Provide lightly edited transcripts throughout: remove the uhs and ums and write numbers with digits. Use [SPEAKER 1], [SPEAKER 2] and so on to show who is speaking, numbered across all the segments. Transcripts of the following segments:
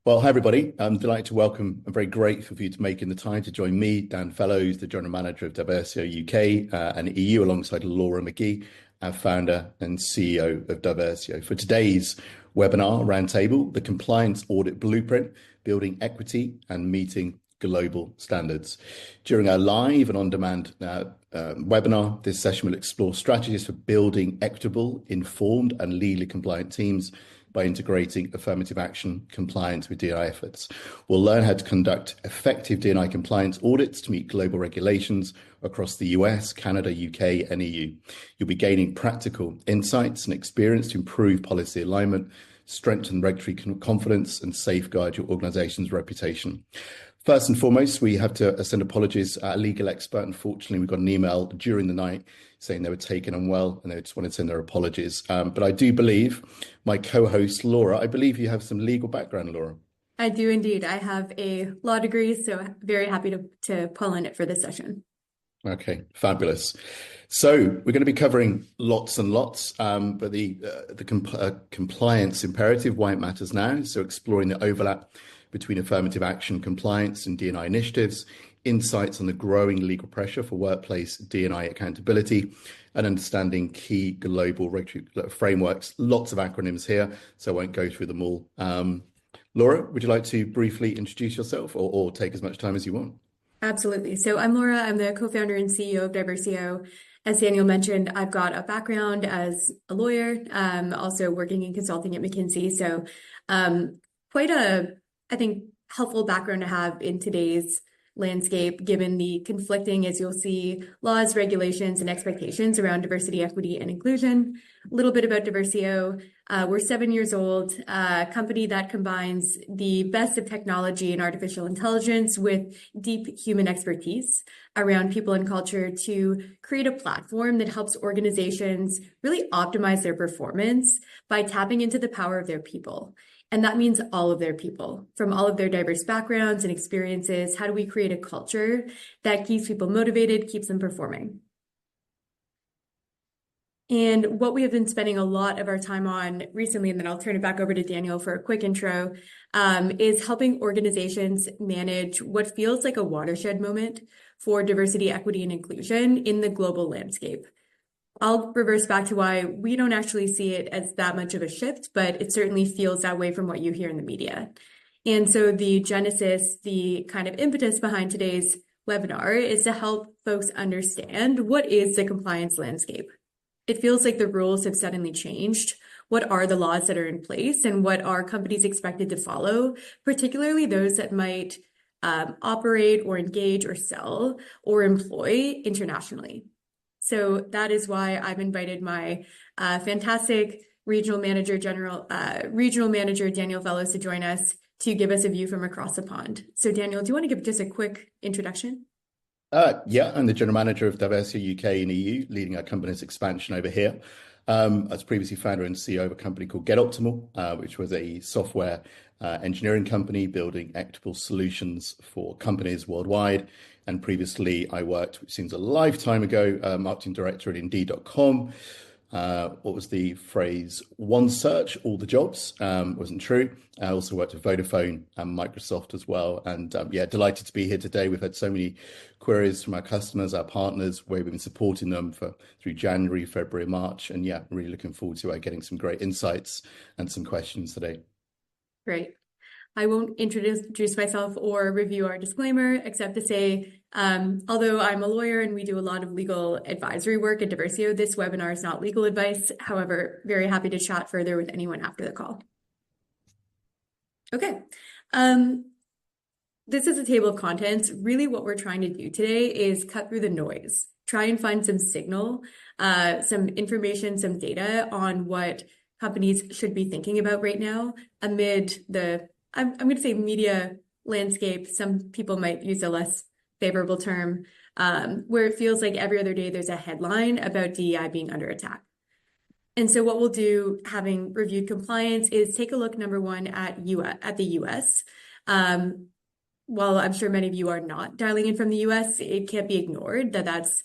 [SPEAKER 1] Well, hi everybody. I'm delighted to welcome. I'm very grateful for you to making the time to join me, Dan Fellows, the General Manager of Diversio UK and EU, alongside Laura McGee, our founder and CEO of Diversio, for today's webinar roundtable, the Compliance Audit Blueprint, Building Equity and Meeting Global Standards. During our live and on-demand webinar, this session will explore strategies for building equitable, informed and legally compliant teams by integrating affirmative action compliance with DEI efforts. We'll learn how to conduct effective DEI compliance audits to meet global regulations across the US, Canada, UK, and EU. You'll be gaining practical insights and experience to improve policy alignment, strengthen regulatory confidence, and safeguard your organization's reputation. First and foremost, we have to send apologies. Our legal expert, unfortunately, we got an email during the night saying they were taken unwell and they just wanted to send their apologies. But I do believe my co-host, Laura, I believe you have some legal background, Laura.
[SPEAKER 2] I do indeed. I have a law degree, so very happy to pull in it for this session.
[SPEAKER 1] Okay, fabulous. So we're going to be covering lots and lots, but the compliance imperative, why it matters now. So exploring the overlap between affirmative action compliance and D&I initiatives, insights on the growing legal pressure for workplace D&I accountability, and understanding key global regulatory frameworks. Lots of acronyms here, so I won't go through them all. Laura, would you like to briefly introduce yourself or take as much time as you want?
[SPEAKER 2] Absolutely. So I'm Laura. I'm the co-founder and CEO of Diversio. As Daniel mentioned, I've got a background as a lawyer, also working in consulting at McKinsey. So quite a, I think, helpful background to have in today's landscape, given the conflicting, as you'll see, laws, regulations, and expectations around diversity, equity, and inclusion. A little bit about Diversio. We're 7 years old, a company that combines the best of technology and artificial intelligence with deep human expertise around people and culture to create a platform that helps organizations really optimize their performance by tapping into the power of their people. And that means all of their people, from all of their diverse backgrounds and experiences. How do we create a culture that keeps people motivated, keeps them performing? And what we have been spending a lot of our time on recently, and then I'll turn it back over to Daniel for a quick intro, is helping organizations manage what feels like a watershed moment for diversity, equity, and inclusion in the global landscape. I'll reverse back to why we don't actually see it as that much of a shift, but it certainly feels that way from what you hear in the media. And so the genesis, the kind of impetus behind today's webinar is to help folks understand what is the compliance landscape. It feels like the rules have suddenly changed. What are the laws that are in place and what are companies expected to follow, particularly those that might operate or engage or sell or employ internationally? So that is why I've invited my fantastic regional manager Daniel Fellows to join us to give us a view from across the pond. So Daniel, do you want to give just a quick introduction?
[SPEAKER 1] Yeah, I'm the General Manager of Diversio UK and EU, leading our company's expansion over here. I was previously founder and CEO of a company called GetOptimal, which was a software engineering company building equitable solutions for companies worldwide. And previously I worked, which seems a lifetime ago, marketing director at Indeed.com. What was the phrase? One search, all the jobs. Wasn't true. I also worked at Vodafone and Microsoft as well. And yeah, delighted to be here today. We've had so many queries from our customers, our partners, where we've been supporting them through January, February, March. And yeah, really looking forward to getting some great insights and some questions today.
[SPEAKER 2] Great. I won't introduce myself or review our disclaimer, except to say, although I'm a lawyer and we do a lot of legal advisory work at Diversio, this webinar is not legal advice. However, very happy to chat further with anyone after the call. Okay. This is a table of contents. Really what we're trying to do today is cut through the noise, try and find some signal, some information, some data on what companies should be thinking about right now amid the I'm going to say media landscape. Some people might use a less favorable term, where it feels like every other day there's a headline about DEI being under attack. And so what we'll do, having reviewed compliance, is take a look, number one, at the US. While I'm sure many of you are not dialing in from the US, it can't be ignored that that's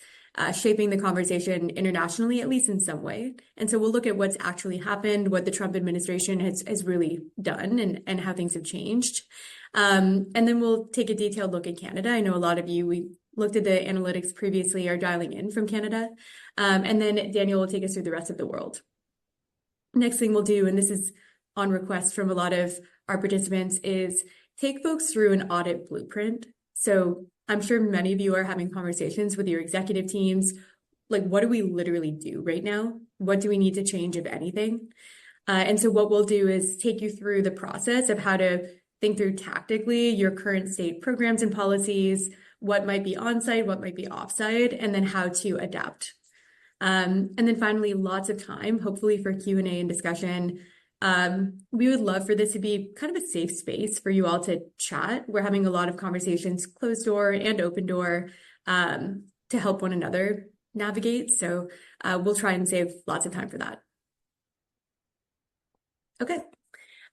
[SPEAKER 2] shaping the conversation internationally, at least in some way. And so we'll look at what's actually happened, what the Trump administration has really done, and how things have changed. And then we'll take a detailed look at Canada. I know a lot of you, we looked at the analytics previously, are dialing in from Canada. And then Daniel will take us through the rest of the world. Next thing we'll do, and this is on request from a lot of our participants, is take folks through an audit blueprint. So I'm sure many of you are having conversations with your executive teams. Like, what do we literally do right now? What do we need to change, if anything? And so what we'll do is take you through the process of how to think through tactically your current state programs and policies, what might be on-site, what might be off-site, and then how to adapt. And then finally, lots of time, hopefully, for Q&A and discussion. We would love for this to be kind of a safe space for you all to chat. We're having a lot of conversations, closed door and open door, to help one another navigate. So we'll try and save lots of time for that. Okay.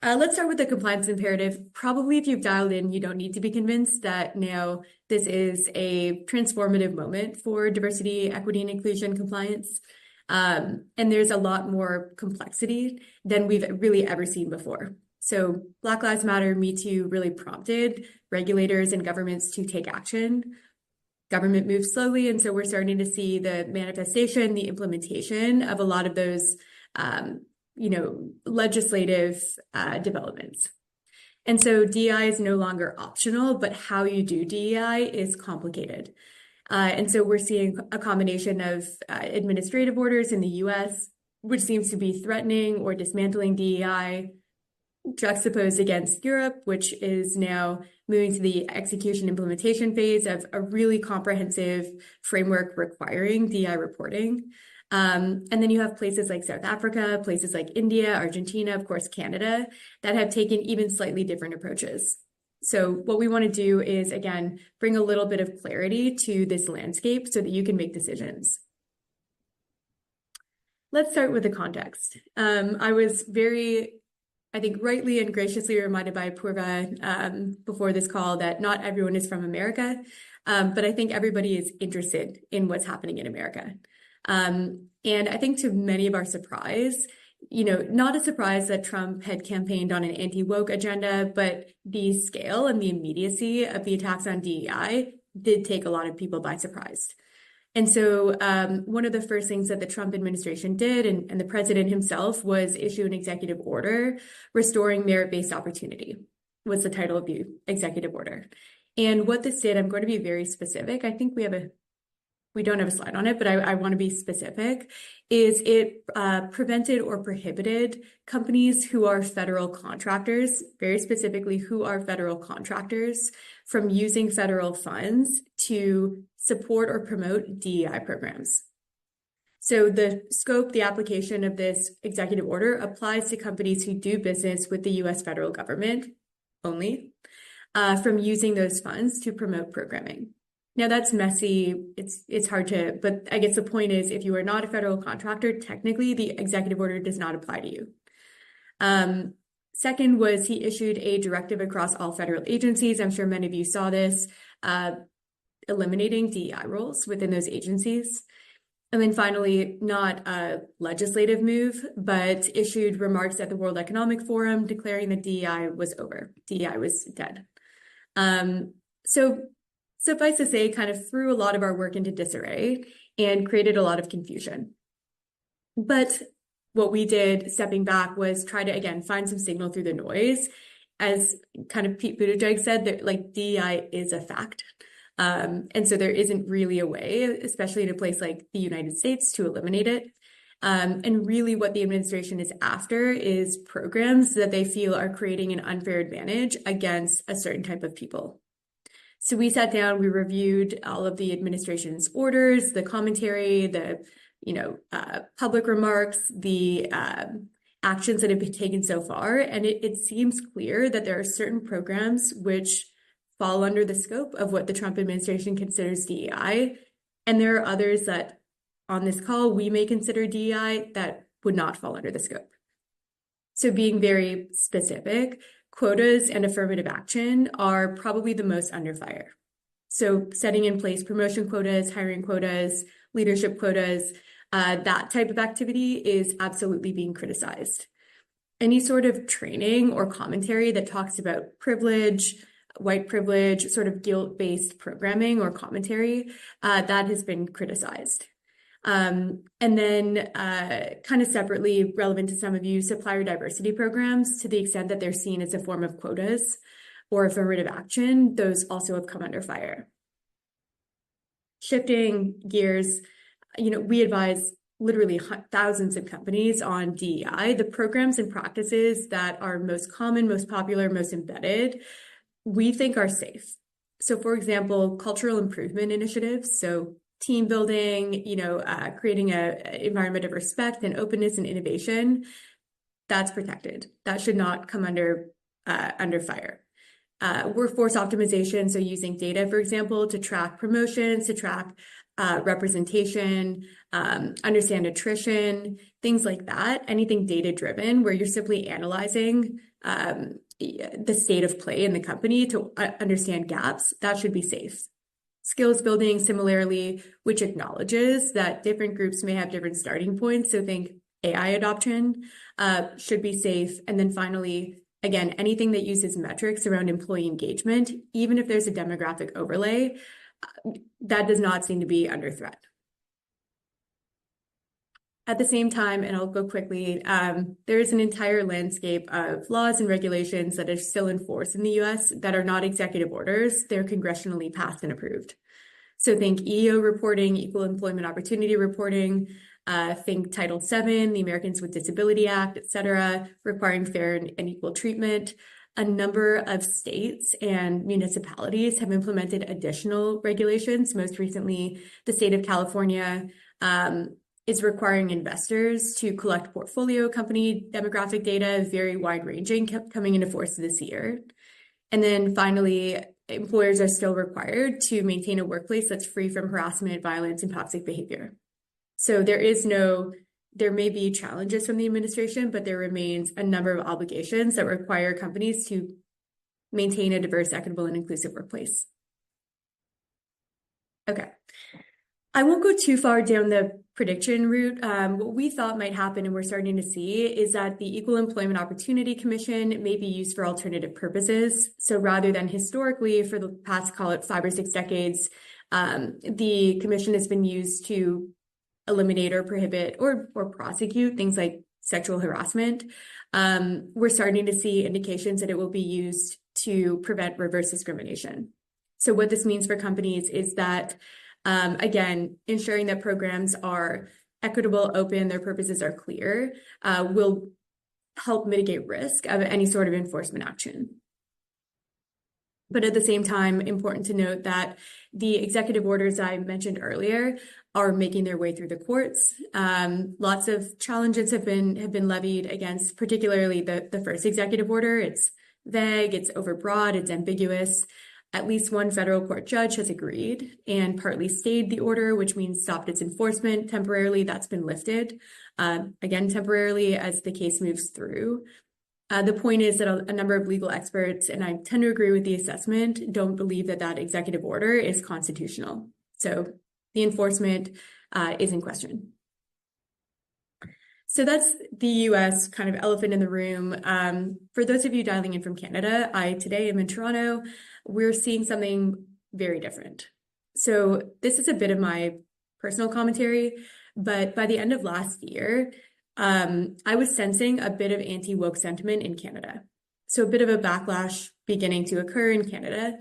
[SPEAKER 2] Let's start with the compliance imperative. Probably if you've dialed in, you don't need to be convinced that now this is a transformative moment for diversity, equity, and inclusion compliance. And there's a lot more complexity than we've really ever seen before. So Black Lives Matter, Me Too really prompted regulators and governments to take action. Government moves slowly, and so we're starting to see the manifestation, the implementation of a lot of those legislative developments. And so DEI is no longer optional, but how you do DEI is complicated. And so we're seeing a combination of administrative orders in the US, which seems to be threatening or dismantling DEI, juxtaposed against Europe, which is now moving to the execution implementation phase of a really comprehensive framework requiring DEI reporting. And then you have places like South Africa, places like India, Argentina, of course, Canada, that have taken even slightly different approaches. So what we want to do is, again, bring a little bit of clarity to this landscape so that you can make decisions. Let's start with the context. I was very, I think, rightly and graciously reminded by Purva before this call that not everyone is from America, but I think everybody is interested in what's happening in America. And I think to many of our surprise, not a surprise that Trump had campaigned on an anti-woke agenda, but the scale and the immediacy of the attacks on DEI did take a lot of people by surprise. And so one of the first things that the Trump administration did, and the president himself, was issue an executive order restoring merit-based opportunity, was the title of the executive order. And what this did, I'm going to be very specific. I think we don't have a slide on it, but I want to be specific, is it prevented or prohibited companies who are federal contractors, very specifically who are federal contractors, from using federal funds to support or promote DEI programs. So the scope, the application of this executive order applies to companies who do business with the US federal government only, from using those funds to promote programming. Now that's messy, it's hard to, but I guess the point is, if you are not a federal contractor, technically the executive order does not apply to you. Second was he issued a directive across all federal agencies. I'm sure many of you saw this, eliminating DEI roles within those agencies. And then finally, not a legislative move, but issued remarks at the World Economic Forum declaring that DEI was over. DEI was dead. So suffice to say, kind of threw a lot of our work into disarray and created a lot of confusion. But what we did, stepping back, was try to, again, find some signal through the noise. As kind of Pete Buttigieg said, that like DEI is a fact. And so there isn't really a way, especially in a place like the United States, to eliminate it. And really what the administration is after is programs that they feel are creating an unfair advantage against a certain type of people. So we sat down, we reviewed all of the administration's orders, the commentary, the public remarks, the actions that have been taken so far. And it seems clear that there are certain programs which fall under the scope of what the Trump administration considers DEI. And there are others that on this call, we may consider DEI that would not fall under the scope. So being very specific, quotas and affirmative action are probably the most under fire. So setting in place promotion quotas, hiring quotas, leadership quotas, that type of activity is absolutely being criticized. Any sort of training or commentary that talks about privilege, white privilege, sort of guilt-based programming or commentary, that has been criticized. And then kind of separately, relevant to some of you, supplier diversity programs, to the extent that they're seen as a form of quotas or affirmative action, those also have come under fire. Shifting gears, we advise literally thousands of companies on DEI. The programs and practices that are most common, most popular, most embedded, we think are safe. So for example, cultural improvement initiatives, so team building, creating an environment of respect and openness and innovation, that's protected. That should not come under fire. Workforce optimization, so using data, for example, to track promotions, to track representation, understand attrition, things like that. Anything data-driven, where you're simply analyzing the state of play in the company to understand gaps, that should be safe. Skills building, similarly, which acknowledges that different groups may have different starting points. So think AI adoption should be safe. And then finally, again, anything that uses metrics around employee engagement, even if there's a demographic overlay, that does not seem to be under threat. At the same time, and I'll go quickly, there is an entire landscape of laws and regulations that are still in force in the US that are not executive orders. They're congressionally passed and approved. So think EEO reporting, equal employment opportunity reporting, think Title VII, the Americans with Disability Act, et cetera, requiring fair and equal treatment. A number of states and municipalities have implemented additional regulations. Most recently, the state of California is requiring investors to collect portfolio company demographic data, very wide-ranging, coming into force this year. And then finally, employers are still required to maintain a workplace that's free from harassment, violence, and toxic behavior. So there may be challenges from the administration, but there remains a number of obligations that require companies to maintain a diverse, equitable, and inclusive workplace. Okay. I won't go too far down the prediction route. What we thought might happen, and we're starting to see, is that the Equal Employment Opportunity Commission may be used for alternative purposes. So rather than historically, for the past, call it 5 or 6 decades, the commission has been used to eliminate or prohibit or prosecute things like sexual harassment. We're starting to see indications that it will be used to prevent reverse discrimination. So what this means for companies is that again, ensuring that programs are equitable, open, their purposes are clear, will help mitigate risk of any sort of enforcement action. But at the same time, important to note that the executive orders I mentioned earlier are making their way through the courts. Lots of challenges have been levied against, particularly the first executive order. It's vague, it's overbroad, it's ambiguous. At least one federal court judge has agreed and partly stayed the order, which means stopped its enforcement temporarily. That's been lifted, again, temporarily as the case moves through. The point is that a number of legal experts, and I tend to agree with the assessment, don't believe that that executive order is constitutional. So the enforcement is in question. So that's the US kind of elephant in the room. For those of you dialing in from Canada, I today am in Toronto. We're seeing something very different. So this is a bit of my personal commentary, but by the end of last year, I was sensing a bit of anti-woke sentiment in Canada. So a bit of a backlash beginning to occur in Canada,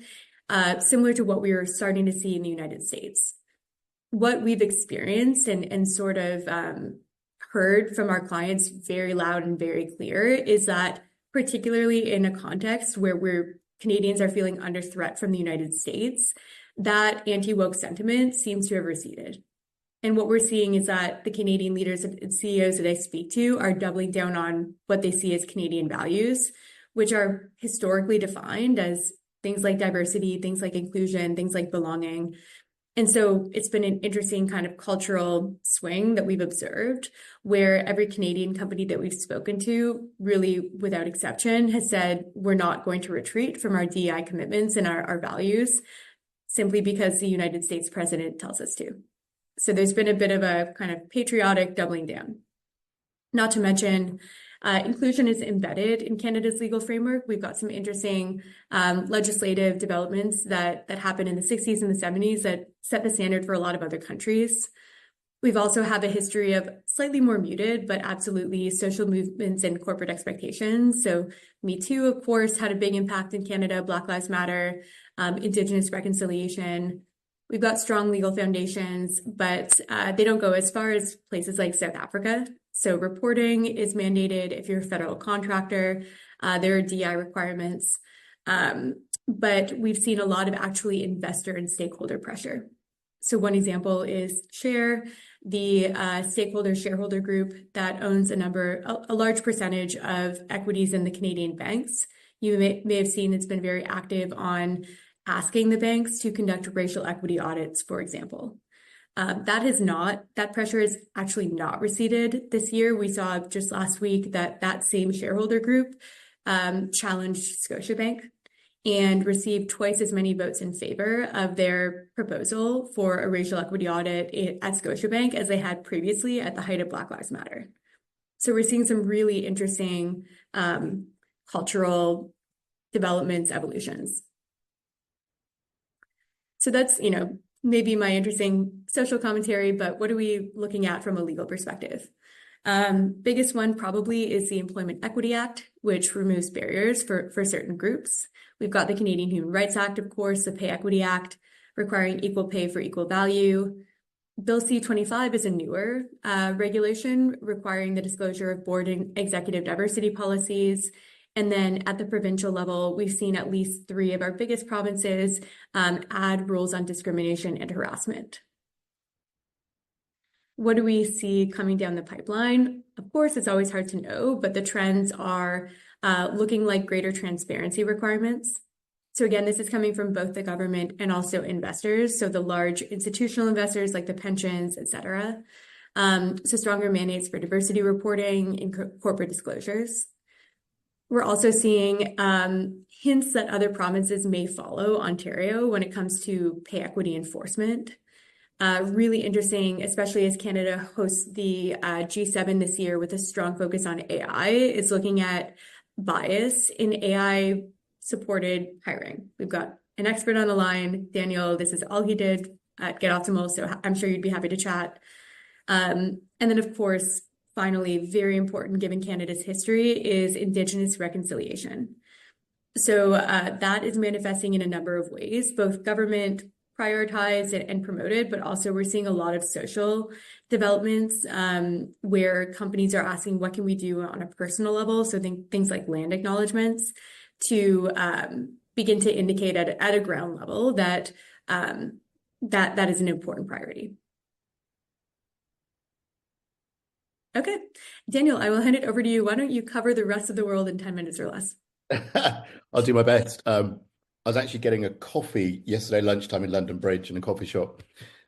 [SPEAKER 2] similar to what we were starting to see in the United States. What we've experienced and sort of heard from our clients very loud and very clear is that, particularly in a context where Canadians are feeling under threat from the United States, that anti-woke sentiment seems to have receded. And what we're seeing is that the Canadian leaders and CEOs that I speak to are doubling down on what they see as Canadian values, which are historically defined as things like diversity, things like inclusion, things like belonging. And so it's been an interesting kind of cultural swing that we've observed, where every Canadian company that we've spoken to, really without exception, has said, we're not going to retreat from our DEI commitments and our values. simply because the United States president tells us to. So there's been a bit of a kind of patriotic doubling down. Not to mention, inclusion is embedded in Canada's legal framework. We've got some interesting legislative developments that happened in the 60s and the 70s that set the standard for a lot of other countries. We've also have a history of slightly more muted, but absolutely social movements and corporate expectations. So Me Too, of course, had a big impact in Canada, Black Lives Matter, Indigenous reconciliation. We've got strong legal foundations, but they don't go as far as places like South Africa. So reporting is mandated if you're a federal contractor. There are DEI requirements, but we've seen a lot of actually investor and stakeholder pressure. So one example is Share, the stakeholder shareholder group that owns a large percentage of equities in the Canadian banks. You may have seen it's been very active on asking the banks to conduct racial equity audits, for example. That pressure has actually not receded this year. We saw just last week that same shareholder group challenged Scotiabank and received twice as many votes in favor of their proposal for a racial equity audit at Scotiabank as they had previously at the height of Black Lives Matter. So we're seeing some really interesting cultural developments, evolutions. So that's, maybe my interesting social commentary, but what are we looking at from a legal perspective? Biggest one probably is the Employment Equity Act, which removes barriers for certain groups. We've got the Canadian Human Rights Act, of course, the Pay Equity Act, requiring equal pay for equal value. Bill C-25 is a newer regulation requiring the disclosure of board and executive diversity policies. And then at the provincial level, we've seen at least 3 of our biggest provinces add rules on discrimination and harassment. What do we see coming down the pipeline? Of course, it's always hard to know, but the trends are looking like greater transparency requirements. So again, this is coming from both the government and also investors. So the large institutional investors like the pensions, et cetera. So stronger mandates for diversity reporting and corporate disclosures. We're also seeing hints that other provinces may follow Ontario when it comes to pay equity enforcement. Really interesting, especially as Canada hosts the G7 this year with a strong focus on AI, is looking at bias in AI-supported hiring. We've got an expert on the line, Daniel. This is all he did at Get Optimal, so I'm sure you'd be happy to chat. And then, of course, finally, very important given Canada's history is Indigenous reconciliation. So that is manifesting in a number of ways, both government prioritized and promoted, but also we're seeing a lot of social developments where companies are asking, what can we do on a personal level? So things like land acknowledgements to begin to indicate at a ground level that that is an important priority. Okay, Daniel, I will hand it over to you. Why don't you cover the rest of the world in 10 minutes or less?
[SPEAKER 1] I'll do my best. I was actually getting a coffee yesterday lunchtime in London Bridge in a coffee shop,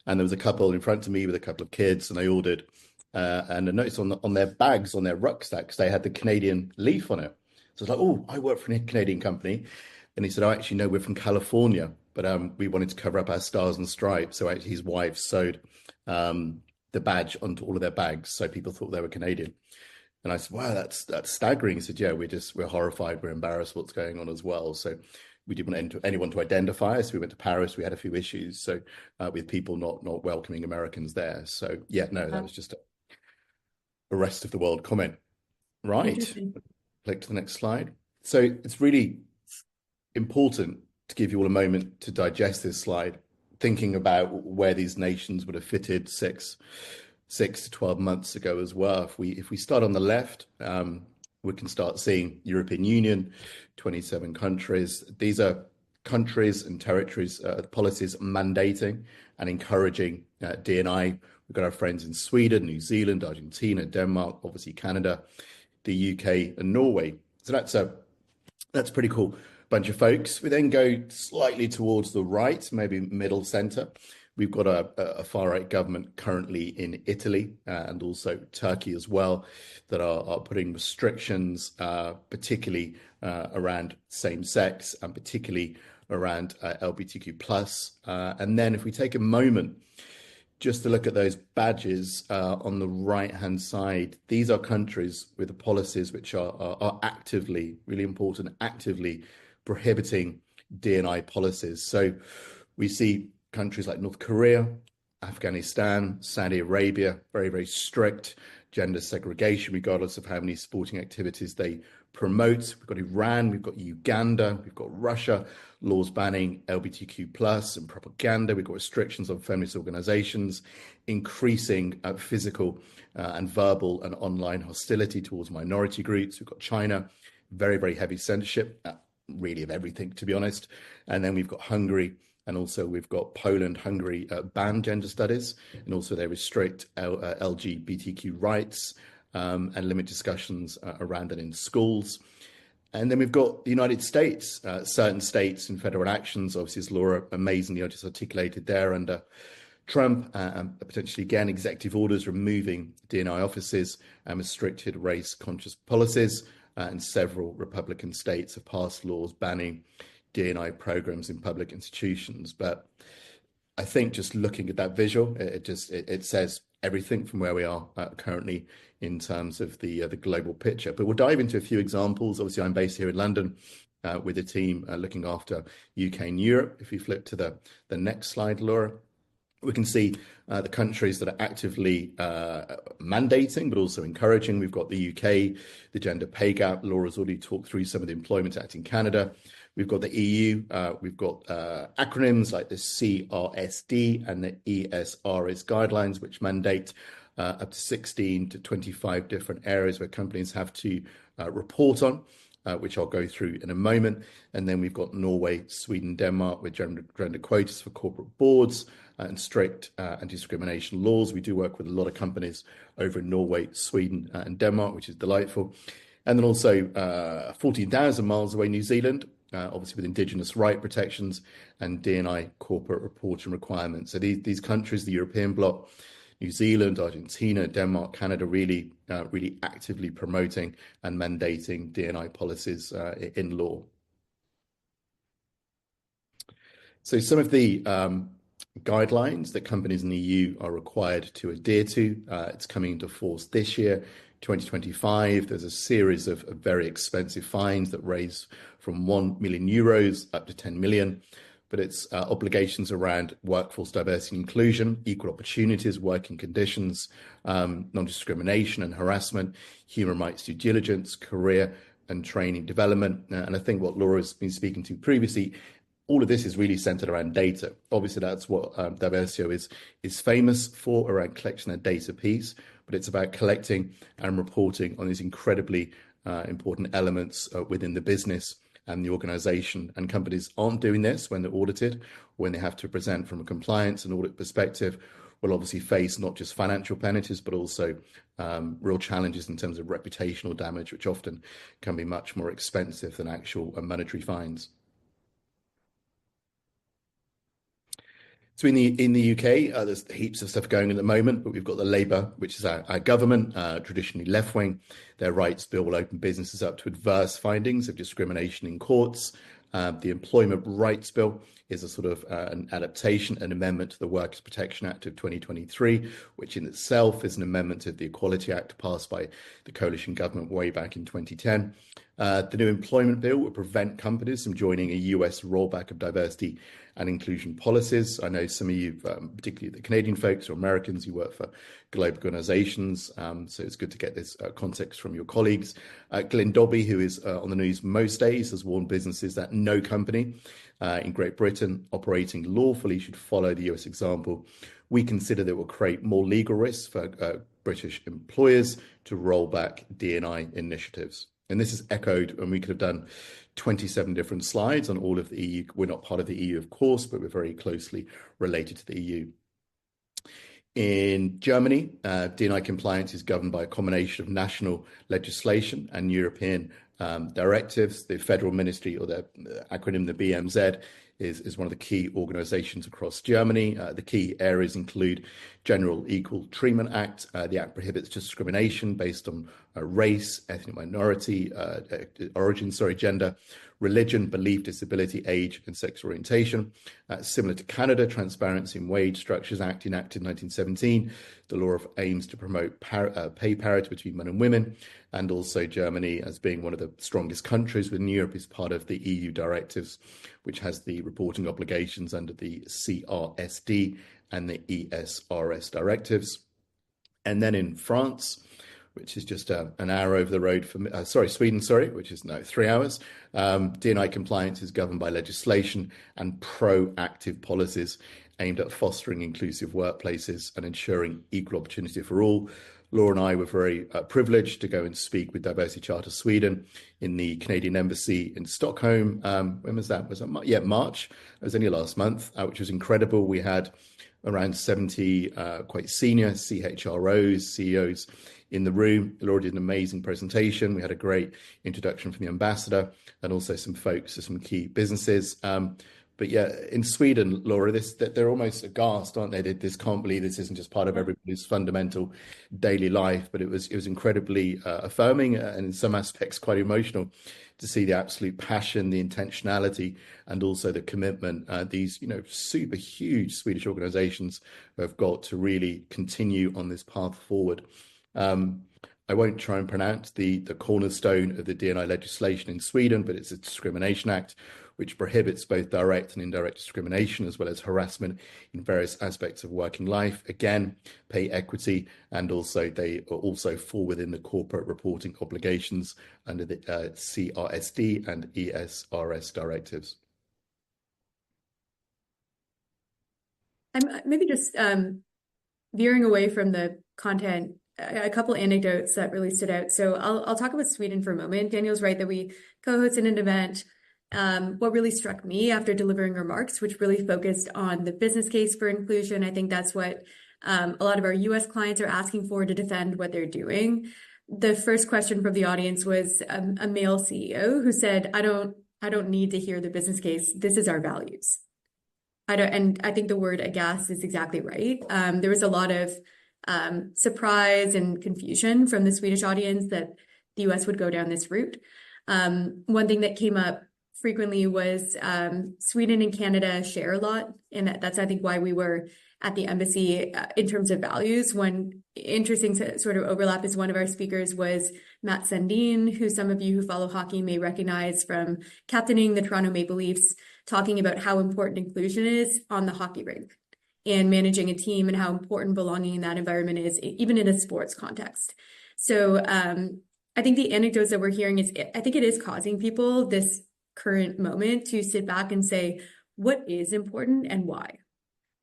[SPEAKER 1] and there was a couple in front of me with a couple of kids, and they ordered, and I noticed on their bags, on their rucksacks, they had the Canadian leaf on it. So I was like, oh, I work for a Canadian company. And he said, oh, actually, no, we're from California, but we wanted to cover up our stars and stripes. So actually his wife sewed the badge onto all of their bags, so people thought they were Canadian. And I said, wow, that's staggering. He said, yeah, we're horrified, we're embarrassed what's going on as well. So we didn't want anyone to identify us. We went to Paris, we had a few issues, so with people not welcoming Americans there. So yeah, no, that was just a rest of the world comment. Right, click to the next slide. So it's really important to give you all a moment to digest this slide, thinking about where these nations would have fitted six to 12 months ago as well. If we start on the left, we can start seeing European Union, 27 countries. These are countries and territories, policies mandating and encouraging D&I. We've got our friends in Sweden, New Zealand, Argentina, Denmark, obviously Canada, the UK and Norway. So that's pretty cool bunch of folks. We then go slightly towards the right, maybe middle center. We've got a far-right government currently in Italy and also Turkey as well that are putting restrictions, particularly around same-sex and particularly around LGBTQ plus. And then if we take a moment just to look at those badges on the right-hand side, these are countries with the policies which are actively, really important, actively prohibiting D&I policies. So we see countries like North Korea, Afghanistan, Saudi Arabia, very, very strict gender segregation, regardless of how many sporting activities they promote. We've got Iran, we've got Uganda, we've got Russia, laws banning LGBTQ plus and propaganda. We've got restrictions on feminist organizations, increasing physical and verbal and online hostility towards minority groups. We've got China, very, very heavy censorship, really of everything, to be honest. And then we've got Hungary, and also we've got Poland. Hungary ban gender studies, and also they restrict LGBTQ rights and limit discussions around it in schools. And then we've got the United States, certain states and federal actions, obviously, as Laura amazingly just articulated there, under Trump, and potentially again executive orders removing D&I offices and restricted race-conscious policies, and several Republican states have passed laws banning D&I programs in public institutions. But I think just looking at that visual, it says everything from where we are currently in terms of the global picture. But we'll dive into a few examples. Obviously, I'm based here in London with a team looking after UK and Europe. If you flip to the next slide, Laura, we can see the countries that are actively mandating, but also encouraging. We've got the UK, the gender pay gap. Laura's already talked through some of the Employment Act in Canada. We've got the EU. We've got acronyms like the CRSD and the ESRS guidelines, which mandate up to 16 to 25 different areas where companies have to report on, which I'll go through in a moment. And then we've got Norway, Sweden, Denmark with gender quotas for corporate boards and strict anti-discrimination laws. We do work with a lot of companies over in Norway, Sweden, and Denmark, which is delightful. And then also 14,000 miles away, New Zealand, obviously with indigenous right protections and D&I corporate reporting requirements. So these countries, the European bloc, New Zealand, Argentina, Denmark, Canada, really actively promoting and mandating D&I policies in law. So some of the guidelines that companies in the EU are required to adhere to, it's coming into force this year, 2025. There's a series of very expensive fines that range from 1 million euros up to 10 million. But it's obligations around workforce diversity and inclusion, equal opportunities, working conditions, non-discrimination and harassment, human rights due diligence, career and training development. And I think what Laura's been speaking to previously, all of this is really centered around data. Obviously, that's what Diversio is famous for, around collection and data piece, but it's about collecting and reporting on these incredibly important elements within the business and the organization. And companies aren't doing this when they're audited, when they have to present from a compliance and audit perspective, will obviously face not just financial penalties, but also real challenges in terms of reputational damage, which often can be much more expensive than actual monetary fines. So in the UK, there's heaps of stuff going on at the moment, but we've got the Labour, which is our government, traditionally left-wing. Their rights bill will open businesses up to adverse findings of discrimination in courts. The Employment Rights Bill is a sort of an adaptation, an amendment to the Workers' Protection Act of 2023, which in itself is an amendment to the Equality Act passed by the coalition government way back in 2010. The new employment bill will prevent companies from joining a US rollback of diversity and inclusion policies. I know some of you, particularly the Canadian folks or Americans, you work for global organizations, so it's good to get this context from your colleagues. Glenn Dobby, who is on the news most days, has warned businesses that no company in Great Britain operating lawfully should follow the US example. We consider that it will create more legal risks for British employers to roll back D&I initiatives. And this is echoed, and we could have done 27 different slides on all of the EU. We're not part of the EU, of course, but we're very closely related to the EU. In Germany, D&I compliance is governed by a combination of national legislation and European directives. The Federal Ministry, or the acronym, the BMZ, is one of the key organizations across Germany. The key areas include General Equal Treatment Act. The act prohibits discrimination based on race, ethnic minority, gender, religion, belief, disability, age, and sexual orientation. Similar to Canada, Transparency in Wage Structures Act enacted in 1917. The law aims to promote pay parity between men and women, and also Germany, as being one of the strongest countries within Europe, is part of the EU directives, which has the reporting obligations under the CRSD and the ESRS directives. And then in France, which is just an hour over the road from, Sweden, which is 3 hours. D&I compliance is governed by legislation and proactive policies aimed at fostering inclusive workplaces and ensuring equal opportunity for all. Laura and I were very privileged to go and speak with Diversity Charter Sweden in the Canadian Embassy in Stockholm. When was that? March. It was only last month, which was incredible. We had around 70 quite senior CHROs, CEOs in the room. Laura did an amazing presentation. We had a great introduction from the ambassador and also some folks to some key businesses. But yeah, in Sweden, Laura, they're almost aghast, aren't they? They just can't believe this isn't just part of everybody's fundamental daily life. But it was incredibly affirming and in some aspects quite emotional to see the absolute passion, the intentionality, and also the commitment these super huge Swedish organizations have got to really continue on this path forward. I won't try and pronounce the cornerstone of the D&I legislation in Sweden, but it's a Discrimination Act, which prohibits both direct and indirect discrimination, as well as harassment in various aspects of working life. Again, pay equity, and also they also fall within the corporate reporting obligations under the CRSD and ESRS directives.
[SPEAKER 2] I'm maybe just veering away from the content, a couple anecdotes that really stood out. So I'll talk about Sweden for a moment. Daniel's right that we co-hosted an event. What really struck me after delivering remarks, which really focused on the business case for inclusion, I think that's what a lot of our US clients are asking for to defend what they're doing. The first question from the audience was a male CEO who said, I don't need to hear the business case. This is our values. And I think the word aghast is exactly right. There was a lot of surprise and confusion from the Swedish audience that the US would go down this route. One thing that came up frequently was Sweden and Canada share a lot, and that's I think why we were at the embassy in terms of values. One interesting sort of overlap is one of our speakers was Matt Sundin, who some of you who follow hockey may recognize from captaining the Toronto Maple Leafs, talking about how important inclusion is on the hockey rink and managing a team and how important belonging in that environment is, even in a sports context. So I think the anecdotes that we're hearing is, I think it is causing people this current moment to sit back and say, what is important and why?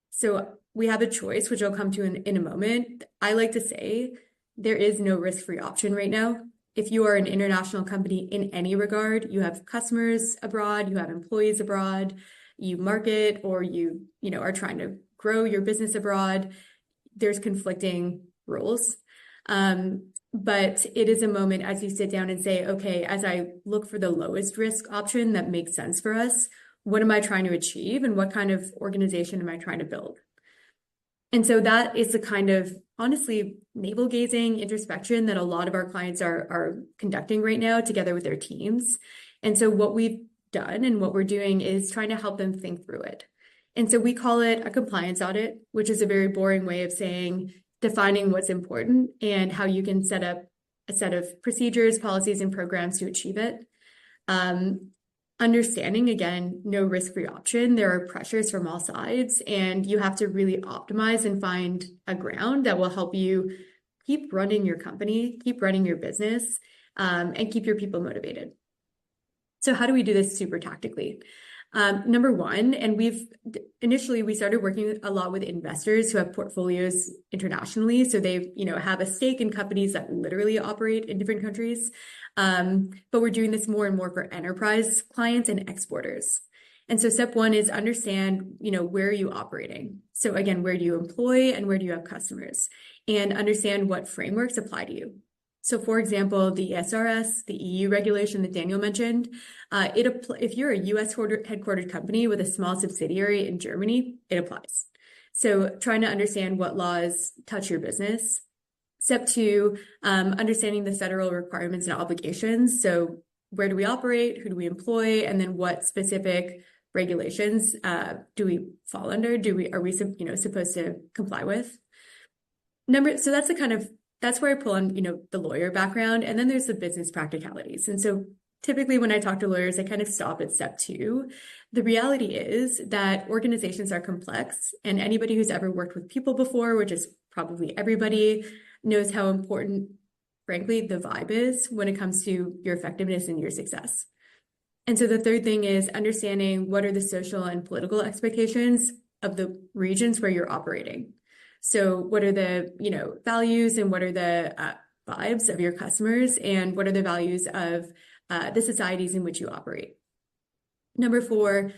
[SPEAKER 2] So we have a choice, which I'll come to in a moment. I like to say there is no risk-free option right now. If you are an international company in any regard, you have customers abroad, you have employees abroad, you market, or you are trying to grow your business abroad, there's conflicting rules. But it is a moment as you sit down and say, okay, as I look for the lowest risk option that makes sense for us, what am I trying to achieve and what kind of organization am I trying to build? And so that is the kind of, honestly, navel-gazing introspection that a lot of our clients are conducting right now together with their teams. And so what we've done and what we're doing is trying to help them think through it. And so we call it a compliance audit, which is a very boring way of saying, defining what's important and how you can set up a set of procedures, policies, and programs to achieve it. Understanding, again, no risk-free option. There are pressures from all sides, and you have to really optimize and find a ground that will help you keep running your company, keep running your business, and keep your people motivated. So how do we do this super tactically? Number one, and we started working a lot with investors who have portfolios internationally. So they, have a stake in companies that literally operate in different countries. But we're doing this more and more for enterprise clients and exporters. And so step one is understand, where are you operating? So again, where do you employ and where do you have customers? And understand what frameworks apply to you. So for example, the SRS, the EU regulation that Daniel mentioned, if you're a US headquartered company with a small subsidiary in Germany, it applies. So trying to understand what laws touch your business. Step two, understanding the federal requirements and obligations. So where do we operate, who do we employ, and then what specific regulations do we fall under? Are we supposed to comply with? So that's where I pull on the lawyer background, and then there's the business practicalities. And so typically when I talk to lawyers, I kind of stop at step 2. The reality is that organizations are complex, and anybody who's ever worked with people before, which is probably everybody, knows how important, frankly, the vibe is when it comes to your effectiveness and your success. And so the third thing is understanding what are the social and political expectations of the regions where you're operating. So what are the values, and what are the vibes of your customers, and what are the values of the societies in which you operate. Number 4,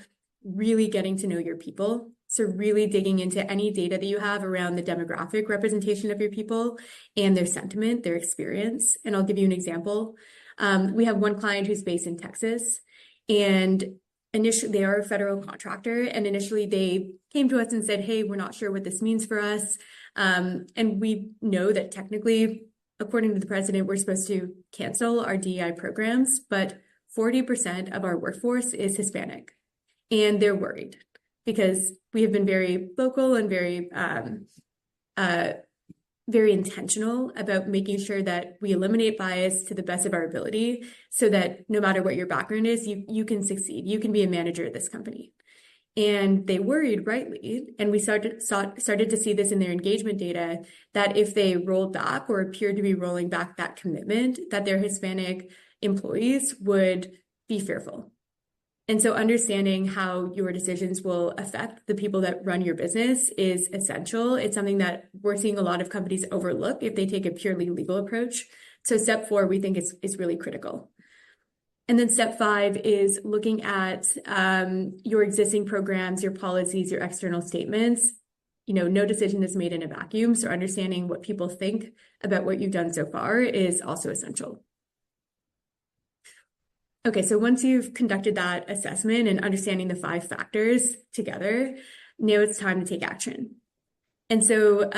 [SPEAKER 2] really getting to know your people. So really digging into any data that you have around the demographic representation of your people and their sentiment, their experience. And I'll give you an example. We have one client who's based in Texas, and initially they are a federal contractor, and initially they came to us and said, hey, we're not sure what this means for us. And we know that technically, according to the president, we're supposed to cancel our DEI programs, but 40% of our workforce is Hispanic, and they're worried because we have been very vocal and very intentional about making sure that we eliminate bias to the best of our ability, so that no matter what your background is, you can succeed. You can be a manager at this company. And they worried, rightly, and we started to see this in their engagement data, that if they rolled back or appeared to be rolling back that commitment, that their Hispanic employees would be fearful. And so understanding how your decisions will affect the people that run your business is essential. It's something that we're seeing a lot of companies overlook if they take a purely legal approach. So step 4, we think is really critical. And then step 5 is looking at your existing programs, your policies, your external statements. No decision is made in a vacuum. So understanding what people think about what you've done so far is also essential. Okay, so once you've conducted that assessment and understanding the 5 factors together, now it's time to take action. And so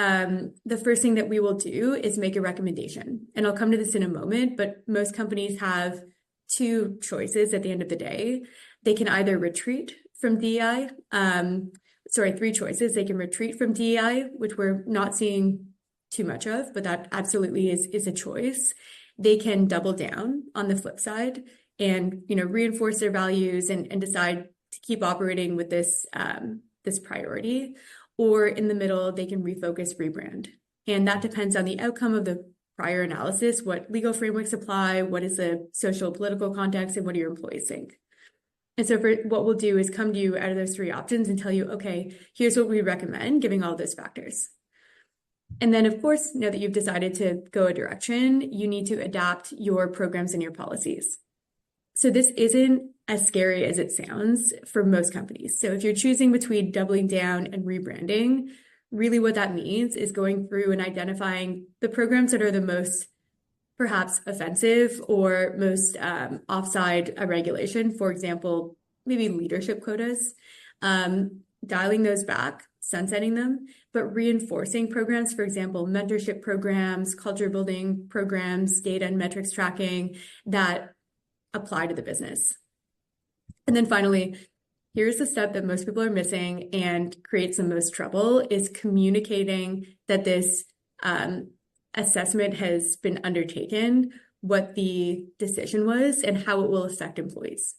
[SPEAKER 2] the first thing that we will do is make a recommendation. And I'll come to this in a moment, but most companies have 2 choices at the end of the day. They can either retreat from DEI, 3 choices. They can retreat from DEI, which we're not seeing too much of, but that absolutely is a choice. They can double down on the flip side and reinforce their values and decide to keep operating with this priority. Or in the middle, they can refocus, rebrand. And that depends on the outcome of the prior analysis, what legal frameworks apply, what is the social political context, and what do your employees think. And so what we'll do is come to you out of those 3 options and tell you, okay, here's what we recommend, giving all those factors. And then, of course, now that you've decided to go a direction, you need to adapt your programs and your policies. So this isn't as scary as it sounds for most companies. So if you're choosing between doubling down and rebranding, really what that means is going through and identifying the programs that are the most perhaps offensive or most offside a regulation. For example, maybe leadership quotas, dialing those back, sunsetting them, but reinforcing programs, for example, mentorship programs, culture building programs, data and metrics tracking that apply to the business. And then finally, here's the step that most people are missing and creates the most trouble, is communicating that this assessment has been undertaken, what the decision was, and how it will affect employees.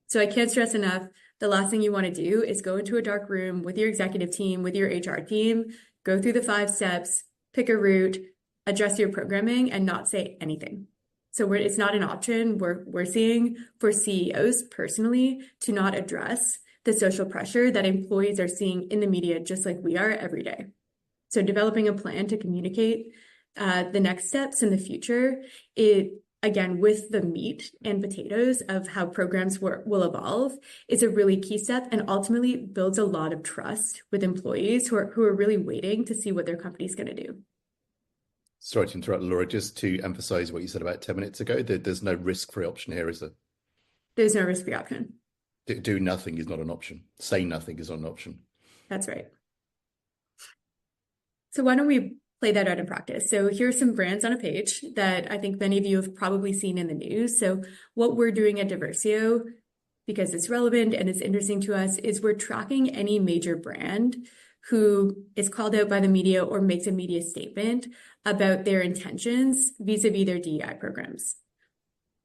[SPEAKER 2] So I can't stress enough, the last thing you want to do is go into a dark room with your executive team, with your HR team, go through the 5 steps, pick a route, address your programming, and not say anything. So it's not an option. We're seeing for CEOs personally to not address the social pressure that employees are seeing in the media, just like we are every day. So developing a plan to communicate the next steps in the future, again, with the meat and potatoes of how programs will evolve, is a really key step, and ultimately builds a lot of trust with employees who are really waiting to see what their company's going to do.
[SPEAKER 1] Sorry to interrupt, Laura, just to emphasize what you said about 10 minutes ago, there's no risk-free option here, is there?
[SPEAKER 2] There's no risk-free option.
[SPEAKER 1] Do nothing is not an option. Say nothing is not an option.
[SPEAKER 2] That's right. So why don't we play that out in practice. So here's some brands on a page that I think many of you have probably seen in the news. So what we're doing at Diversio, because it's relevant and it's interesting to us, is we're tracking any major brand who is called out by the media or makes a media statement about their intentions vis-a-vis their DEI programs.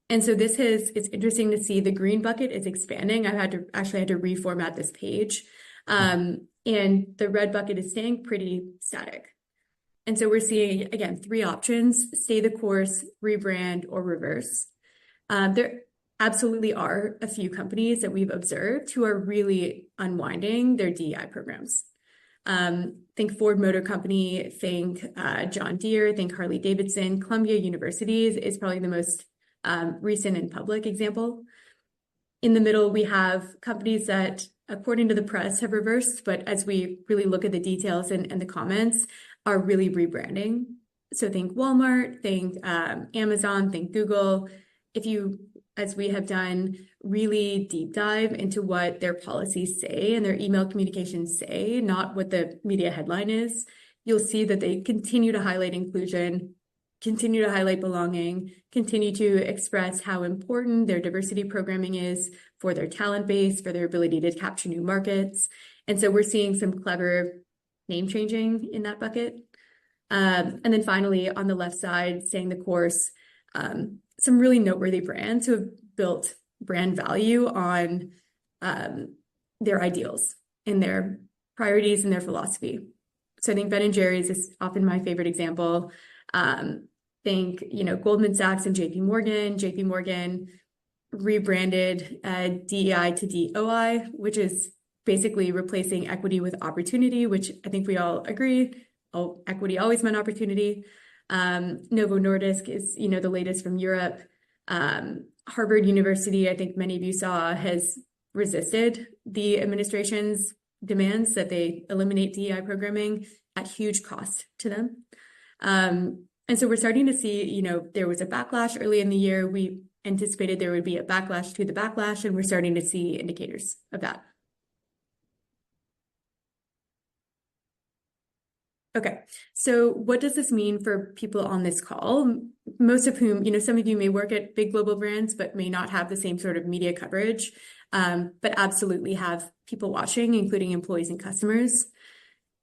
[SPEAKER 2] And so it's interesting to see the green bucket is expanding. I've actually had to reformat this page. And the red bucket is staying pretty static. And so we're seeing, again, 3 options: stay the course, rebrand, or reverse. There absolutely are a few companies that we've observed who are really unwinding their DEI programs. Think Ford Motor Company, think John Deere, think Harley Davidson. Columbia University is probably the most recent and public example. In the middle, we have companies that, according to the press, have reversed, but as we really look at the details and the comments, are really rebranding. So think Walmart, think Amazon, think Google. If you, as we have done, really deep dive into what their policies say and their email communications say, not what the media headline is, you'll see that they continue to highlight inclusion, continue to highlight belonging, continue to express how important their diversity programming is for their talent base, for their ability to capture new markets. And so we're seeing some clever name changing in that bucket. And then finally, on the left side, staying the course, some really noteworthy brands who have built brand value on their ideals and their priorities and their philosophy. So I think Ben & Jerry's is often my favorite example. Think, Goldman Sachs and JP Morgan. JP Morgan rebranded DEI to DOI, which is basically replacing equity with opportunity, which I think we all agree. Oh, equity always meant opportunity. Novo Nordisk is, the latest from Europe. Harvard University, I think many of you saw, has resisted the administration's demands that they eliminate DEI programming at huge cost to them. And so we're starting to see, there was a backlash early in the year. We anticipated there would be a backlash to the backlash, and we're starting to see indicators of that. Okay, so what does this mean for people on this call? Most of whom, some of you may work at big global brands, but may not have the same sort of media coverage, but absolutely have people watching, including employees and customers.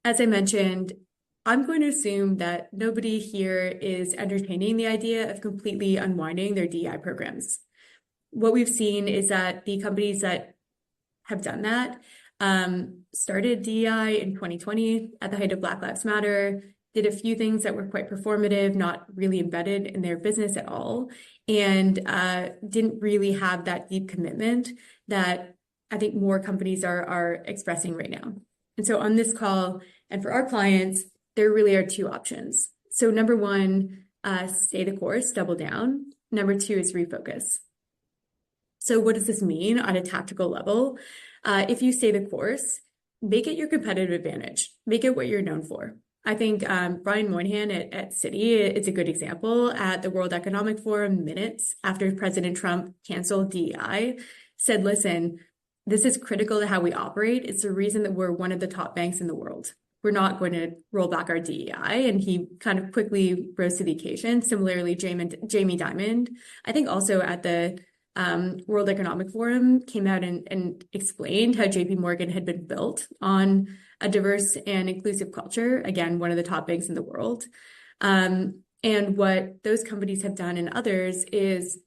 [SPEAKER 2] As I mentioned, I'm going to assume that nobody here is entertaining the idea of completely unwinding their DEI programs. What we've seen is that the companies that have done that started DEI in 2020 at the height of Black Lives Matter, did a few things that were quite performative, not really embedded in their business at all, and didn't really have that deep commitment that I think more companies are expressing right now. And so on this call, and for our clients, there really are 2 options. So number 1, stay the course, double down. Number 2 is refocus. So what does this mean on a tactical level? If you stay the course, make it your competitive advantage. Make it what you're known for. I think Brian Moynihan at Citi is a good example. At the World Economic Forum, minutes after President Trump canceled DEI, said, listen, this is critical to how we operate. It's the reason that we're one of the top banks in the world. We're not going to roll back our DEI. And he kind of quickly rose to the occasion. Similarly, Jamie Dimon, I think also at the World Economic Forum, came out and explained how JP Morgan had been built on a diverse and inclusive culture. Again, one of the top banks in the world. And what those companies have done and others is,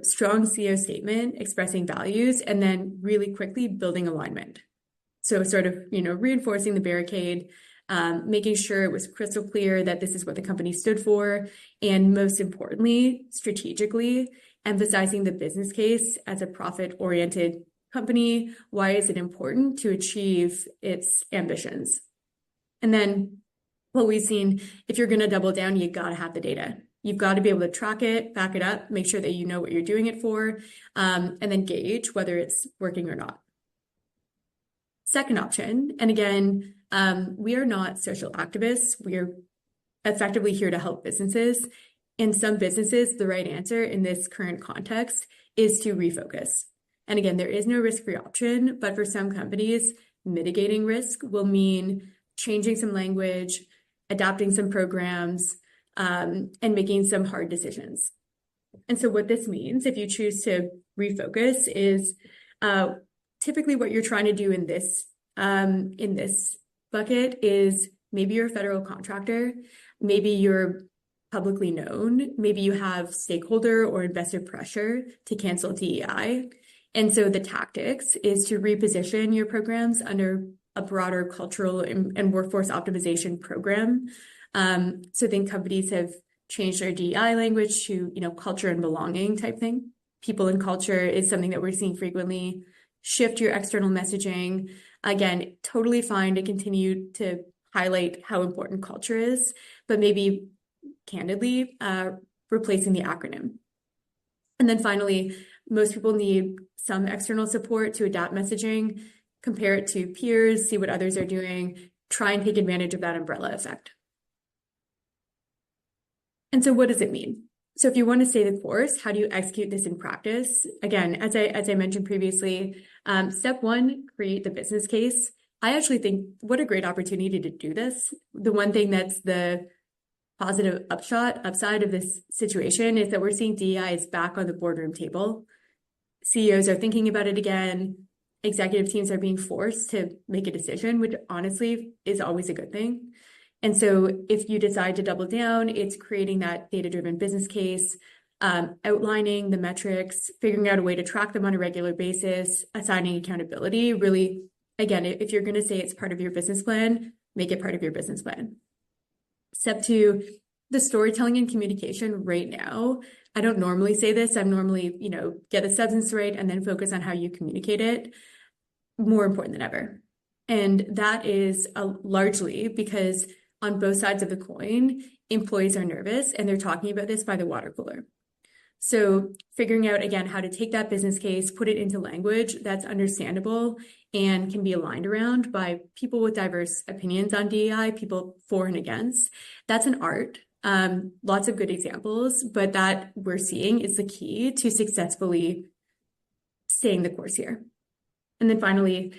[SPEAKER 2] strong CEO statement, expressing values, and then really quickly building alignment. So sort of, reinforcing the barricade, making sure it was crystal clear that this is what the company stood for, and most importantly, strategically, emphasizing the business case as a profit-oriented company. Why is it important to achieve its ambitions? And then what we've seen, if you're going to double down, you got to have the data. You've got to be able to track it, back it up, make sure that you know what you're doing it for, and then gauge whether it's working or not. Second option, and again, we are not social activists. We are effectively here to help businesses. In some businesses, the right answer in this current context is to refocus. And again, there is no risk-free option, but for some companies, mitigating risk will mean changing some language, adapting some programs, and making some hard decisions. And so what this means, if you choose to refocus, is typically what you're trying to do in this bucket is maybe you're a federal contractor, maybe you're publicly known, maybe you have stakeholder or investor pressure to cancel DEI. And so the tactics is to reposition your programs under a broader cultural and workforce optimization program. So I think companies have changed their DEI language to, culture and belonging type thing. People and culture is something that we're seeing frequently. Shift your external messaging. Again, totally fine to continue to highlight how important culture is, but maybe candidly replacing the acronym. And then finally, most people need some external support to adapt messaging, compare it to peers, see what others are doing, try and take advantage of that umbrella effect. And so what does it mean? So if you want to stay the course, how do you execute this in practice? Again, as I mentioned previously, step one, create the business case. I actually think what a great opportunity to do this. The one thing that's the positive upside of this situation is that we're seeing DEI is back on the boardroom table. CEOs are thinking about it again. Executive teams are being forced to make a decision, which honestly is always a good thing. And so if you decide to double down, it's creating that data-driven business case, outlining the metrics, figuring out a way to track them on a regular basis, assigning accountability. Really, again, if you're going to say it's part of your business plan, make it part of your business plan. Step two, the storytelling and communication right now. I don't normally say this. I'm normally, get the substance right and then focus on how you communicate it. More important than ever. And that is largely because on both sides of the coin, employees are nervous and they're talking about this by the water cooler. So figuring out, again, how to take that business case, put it into language that's understandable and can be aligned around by people with diverse opinions on DEI, people for and against. That's an art. Lots of good examples, but that we're seeing is the key to successfully staying the course here. And then finally,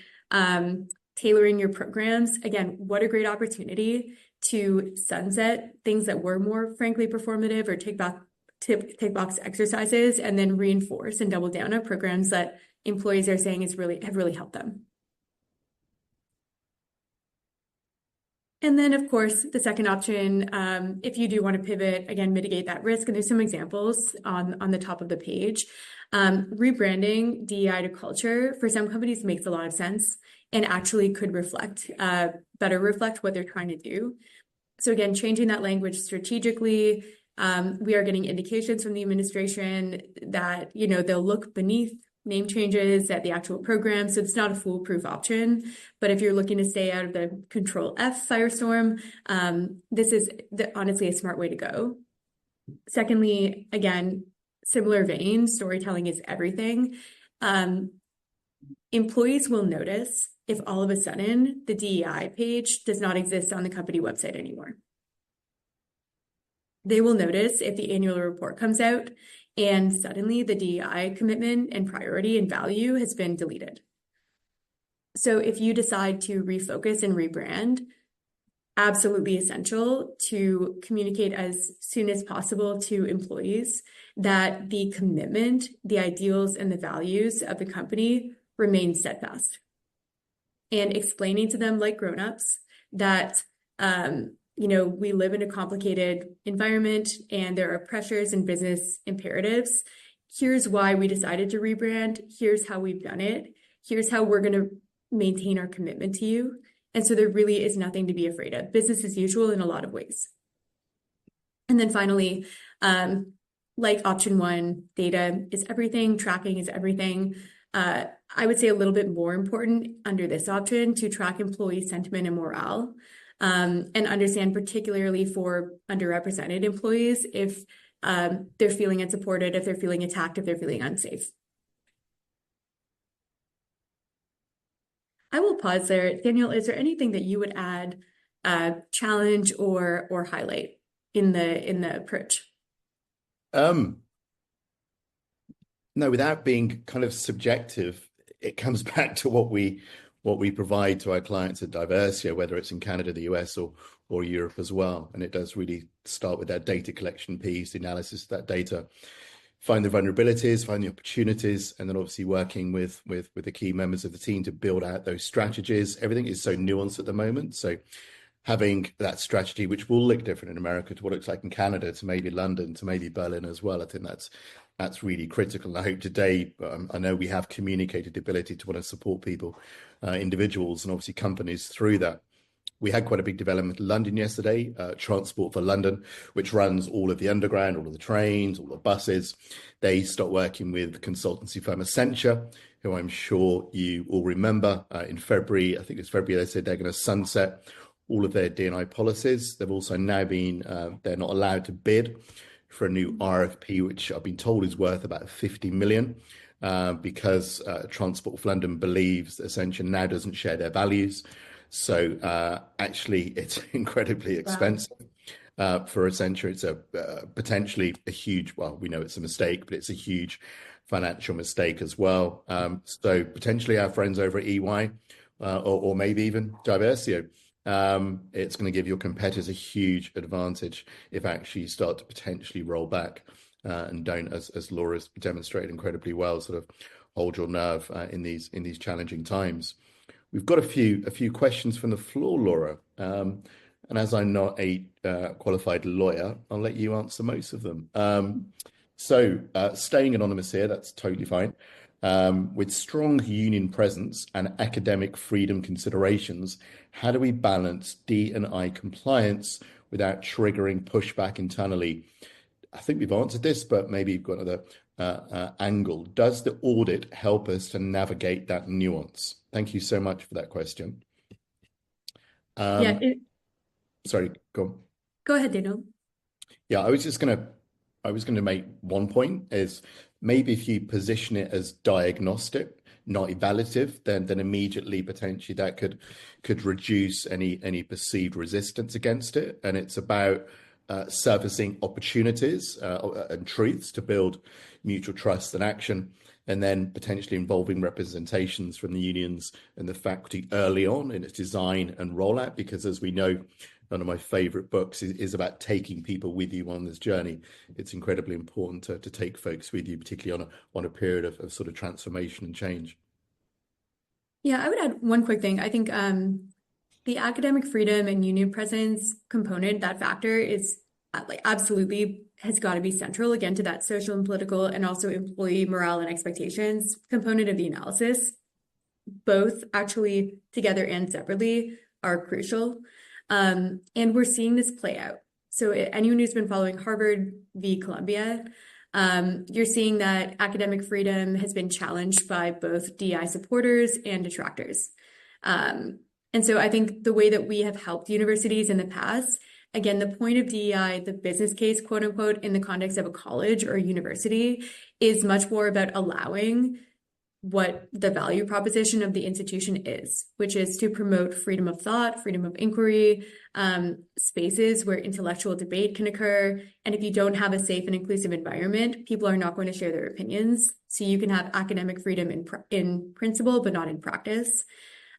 [SPEAKER 2] tailoring your programs. Again, what a great opportunity to sunset things that were more frankly performative or tick box exercises, and then reinforce and double down on programs that employees are saying have really helped them. And then, of course, the second option, if you do want to pivot, again, mitigate that risk. And there's some examples on the top of the page. Rebranding DEI to culture for some companies makes a lot of sense and actually could better reflect what they're trying to do. So again, changing that language strategically. We are getting indications from the administration that, they'll look beneath name changes at the actual program. So it's not a foolproof option. But if you're looking to stay out of the Control F firestorm, this is honestly a smart way to go. Secondly, again, similar vein, storytelling is everything. Employees will notice if all of a sudden the DEI page does not exist on the company website anymore. They will notice if the annual report comes out and suddenly the DEI commitment and priority and value has been deleted. So if you decide to refocus and rebrand, absolutely essential to communicate as soon as possible to employees that the commitment, the ideals, and the values of the company remain steadfast. And explaining to them like grown-ups that we live in a complicated environment and there are pressures and business imperatives. Here's why we decided to rebrand. Here's how we've done it. Here's how we're going to maintain our commitment to you. And so there really is nothing to be afraid of. Business as usual in a lot of ways. And then finally, like option one, data is everything, tracking is everything. I would say a little bit more important under this option to track employee sentiment and morale. And understand particularly for underrepresented employees if they're feeling unsupported, if they're feeling attacked, if they're feeling unsafe. I will pause there. Daniel, is there anything that you would add, challenge or highlight in the approach?
[SPEAKER 1] No, without being kind of subjective, it comes back to what we what we provide to our clients at Diversio, whether it's in Canada, the US, or Europe as well. And it does really start with that data collection piece, the analysis of that data, find the vulnerabilities, find the opportunities, and then obviously working with the key members of the team to build out those strategies. Everything is so nuanced at the moment. So having that strategy, which will look different in America to what it looks like in Canada, to maybe London, to maybe Berlin as well, I think that's really critical. And I hope today, I know we have communicated the ability to want to support people, individuals, and obviously companies through that. We had quite a big development in London yesterday, Transport for London, which runs all of the underground, all of the trains, all the buses. They start working with consultancy firm Accenture, who I'm sure you all remember. In February, I think it's February, they said they're going to sunset all of their D&I policies. They've also now been, they're not allowed to bid for a new RFP, which I've been told is worth about 50 million, because Transport for London believes that Accenture now doesn't share their values. So actually, it's incredibly expensive. Wow. For Accenture. It's a potentially a huge, well, we know it's a mistake, but it's a huge financial mistake as well. So potentially our friends over at EY, or maybe even Diversio, it's going to give your competitors a huge advantage if actually you start to potentially roll back and don't, as Laura's demonstrated incredibly well, sort of hold your nerve in these challenging times. We've got a few questions from the floor, Laura, and as I'm not a qualified lawyer, I'll let you answer most of them. So staying anonymous here, that's totally fine. With strong union presence and academic freedom considerations, how do we balance D&I compliance without triggering pushback internally? I think we've answered this, but maybe you've got another angle. Does the audit help us to navigate that nuance? Thank you so much for that question. Sorry, go on.
[SPEAKER 2] Go ahead, Daniel.
[SPEAKER 1] Yeah, I was going to make one point is maybe if you position it as diagnostic, not evaluative, then immediately potentially that could reduce any perceived resistance against it. And it's about surfacing opportunities and truths to build mutual trust and action, and then potentially involving representations from the unions and the faculty early on in its design and rollout, because as we know, one of my favorite books is about taking people with you on this journey. It's incredibly important to take folks with you, particularly on a period of sort of transformation and change.
[SPEAKER 2] Yeah, I would add one quick thing. I think the academic freedom and union presence component, that factor is like absolutely has got to be central again to that social and political and also employee morale and expectations component of the analysis. Both actually together and separately are crucial. And we're seeing this play out. So anyone who's been following Harvard v. Columbia, you're seeing that academic freedom has been challenged by both DEI supporters and detractors. And so I think the way that we have helped universities in the past, again, the point of DEI, the business case, quote unquote, in the context of a college or a university is much more about allowing what the value proposition of the institution is, which is to promote freedom of thought, freedom of inquiry, spaces where intellectual debate can occur. And if you don't have a safe and inclusive environment, people are not going to share their opinions. So you can have academic freedom in principle, but not in practice.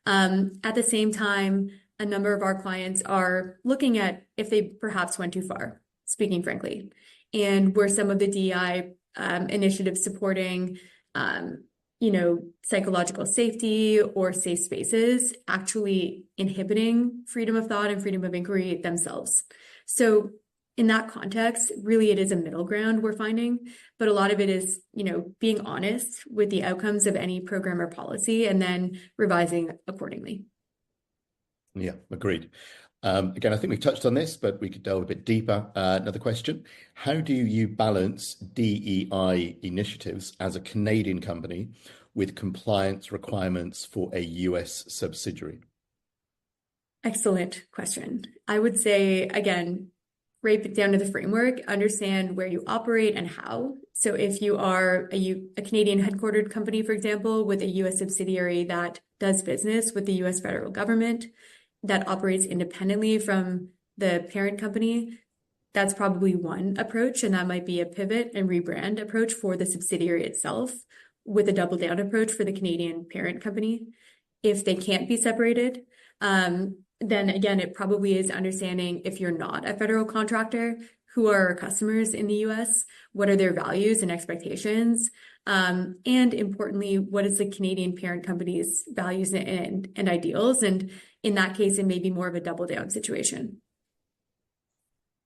[SPEAKER 2] At the same time, a number of our clients are looking at if they perhaps went too far, speaking frankly, and where some of the DEI initiatives supporting psychological safety or safe spaces actually inhibiting freedom of thought and freedom of inquiry themselves. So in that context, really it is a middle ground we're finding, but a lot of it is, being honest with the outcomes of any program or policy and then revising accordingly.
[SPEAKER 1] Yeah, agreed. Again, I think we've touched on this, but we could delve a bit deeper. Another question: how do you balance DEI initiatives as a Canadian company with compliance requirements for a US subsidiary?
[SPEAKER 2] Excellent question. I would say, again, break down to the framework, understand where you operate and how. So if you are a Canadian headquartered company, for example, with a US subsidiary that does business with the US federal government, that operates independently from the parent company, that's probably one approach, and that might be a pivot and rebrand approach for the subsidiary itself with a double down approach for the Canadian parent company. If they can't be separated, then again, it probably is understanding if you're not a federal contractor, who are our customers in the US, what are their values and expectations, and importantly, what is the Canadian parent company's values and ideals? And in that case, it may be more of a double down situation.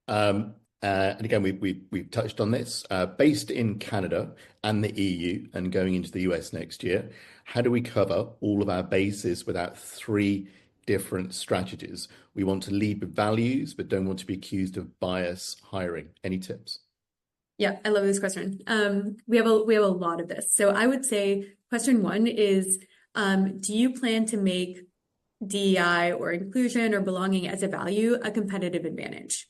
[SPEAKER 1] And again, we've touched on this. Based in Canada and the EU and going into the US next year, how do we cover all of our bases without three different strategies? We want to lead with values, but don't want to be accused of bias hiring. Any tips?
[SPEAKER 2] Yeah, I love this question. We have a lot of this. So I would say question one is, do you plan to make DEI or inclusion or belonging as a value a competitive advantage?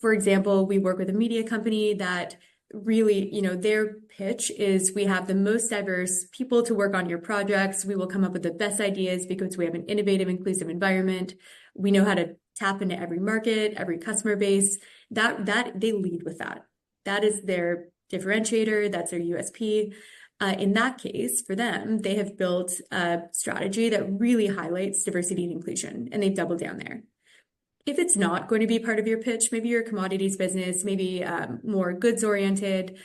[SPEAKER 2] For example, we work with a media company that really, their pitch is we have the most diverse people to work on your projects. We will come up with the best ideas because we have an innovative, inclusive environment. We know how to tap into every market, every customer base. That they lead with that. That is their differentiator. That's their USP. In that case, for them, they have built a strategy that really highlights diversity and inclusion, and they've doubled down there. If it's not going to be part of your pitch, maybe you're a commodities business, maybe more goods oriented,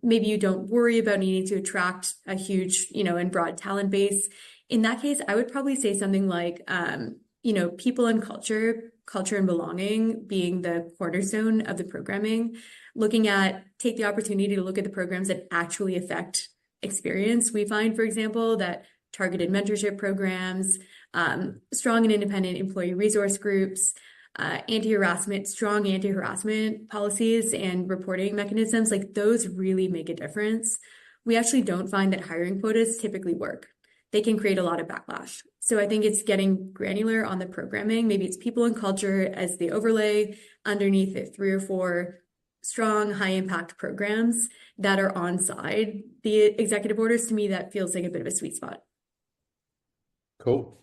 [SPEAKER 2] maybe you don't worry about needing to attract a huge, and broad talent base. In that case, I would probably say something like, people and culture and belonging being the cornerstone of the programming, take the opportunity to look at the programs that actually affect experience. We find, for example, that targeted mentorship programs, strong and independent employee resource groups, strong anti-harassment policies and reporting mechanisms, like those really make a difference. We actually don't find that hiring quotas typically work. They can create a lot of backlash. So I think it's getting granular on the programming. Maybe it's people and culture as the overlay underneath it, 3 or 4 strong, high impact programs that are on side the executive orders. To me, that feels like a bit of a sweet spot.
[SPEAKER 1] Cool.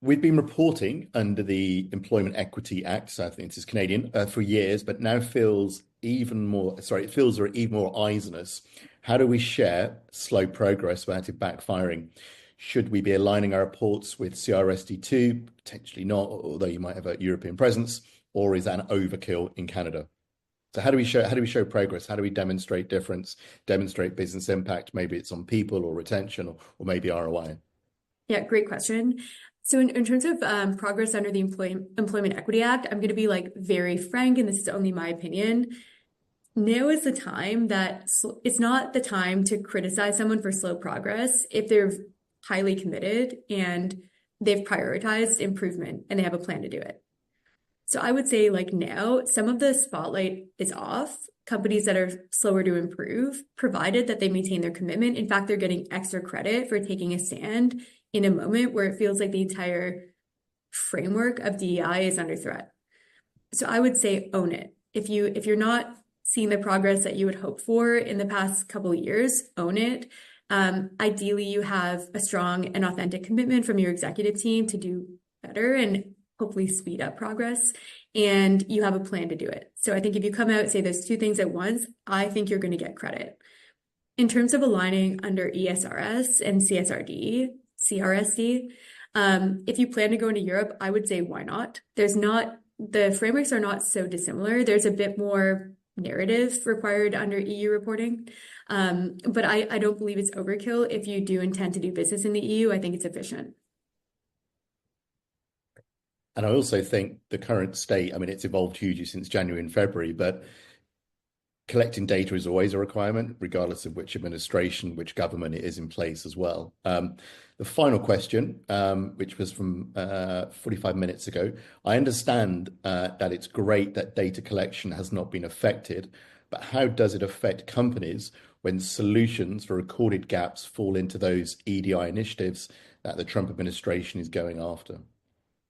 [SPEAKER 1] We've been reporting under the Employment Equity Act, so I think this is Canadian, for years, but now feels even more, it feels there are even more eyes on us. How do we share slow progress without it backfiring? Should we be aligning our reports with CRSD2? Potentially not, although you might have a European presence, or is that an overkill in Canada? So how do we show progress? How do we demonstrate difference, demonstrate business impact? Maybe it's on people or retention or maybe ROI.
[SPEAKER 2] Yeah, great question. So in terms of progress under the Employment Equity Act, I'm going to be very frank, and this is only my opinion. Now is the time that it's not the time to criticize someone for slow progress if they're highly committed and they've prioritized improvement and they have a plan to do it. So I would say now, some of the spotlight is off companies that are slower to improve, provided that they maintain their commitment. In fact, they're getting extra credit for taking a stand in a moment where it feels like the entire framework of DEI is under threat. So I would say own it. If you're not seeing the progress that you would hope for in the past couple of years, own it. Ideally, you have a strong and authentic commitment from your executive team to do better and hopefully speed up progress, and you have a plan to do it. So I think if you come out and say those 2 things at once, I think you're going to get credit. In terms of aligning under ESRS and CRSD, if you plan to go into Europe, I would say why not? The frameworks are not so dissimilar. There's a bit more narrative required under EU reporting, but I don't believe it's overkill. If you do intend to do business in the EU, I think it's efficient.
[SPEAKER 1] And I also think the current state, it's evolved hugely since January and February, but collecting data is always a requirement, regardless of which administration, which government it is in place as well. The final question, which was from 45 minutes ago, I understand that it's great that data collection has not been affected, but how does it affect companies when solutions for recorded gaps fall into those EDI initiatives that the Trump administration is going after?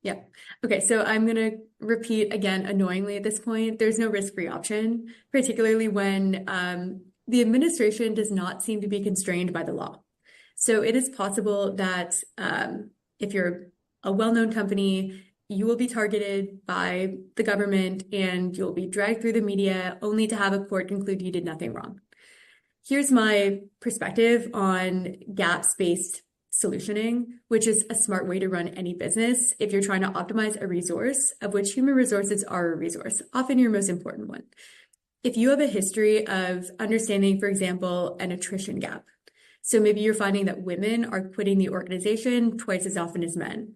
[SPEAKER 2] Yeah. Okay. So I'm going to repeat again, annoyingly at this point, there's no risk-free option, particularly when the administration does not seem to be constrained by the law. So it is possible that if you're a well-known company, you will be targeted by the government and you'll be dragged through the media only to have a court conclude you did nothing wrong. Here's my perspective on gaps-based solutioning, which is a smart way to run any business if you're trying to optimize a resource, of which human resources are a resource, often your most important one. If you have a history of understanding, for example, an attrition gap, so maybe you're finding that women are quitting the organization twice as often as men,